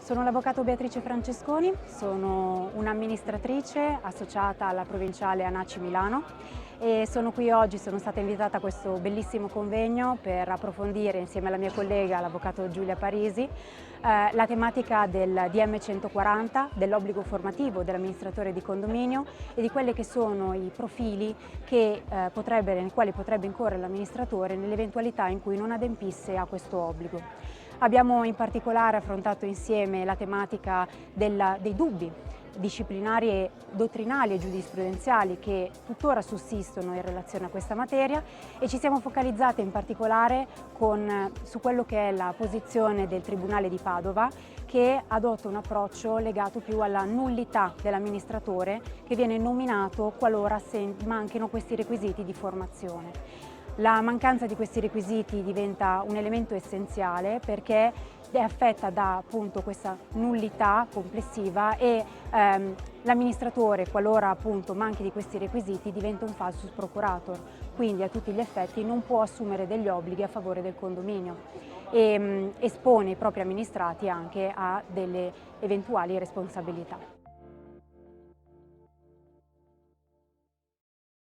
Sono l'avvocato Beatrice Francesconi, sono un'amministratrice associata alla provinciale ANACI Milano e sono qui oggi, sono stata invitata a questo bellissimo convegno per approfondire insieme alla mia collega, l'avvocato Giulia Parisi, la tematica del DM 140, dell'obbligo formativo dell'amministratore di condominio e di quelli che sono i profili nei quali potrebbe incorrere l'amministratore nell'eventualità in cui non adempisse a questo obbligo. Abbiamo in particolare affrontato insieme la tematica dei dubbi disciplinari e dottrinali e giurisprudenziali che tuttora sussistono in relazione a questa materia e ci siamo focalizzate in particolare su quello che è la posizione del Tribunale di Padova, che adotta un approccio legato più alla nullità dell'amministratore che viene nominato qualora manchino questi requisiti di formazione. La mancanza di questi requisiti diventa un elemento essenziale perché è affetta da appunto questa nullità complessiva e l'amministratore, qualora appunto manchi di questi requisiti, diventa un falsus procurator, quindi a tutti gli effetti non può assumere degli obblighi a favore del condominio e espone i propri amministrati anche a delle eventuali responsabilità.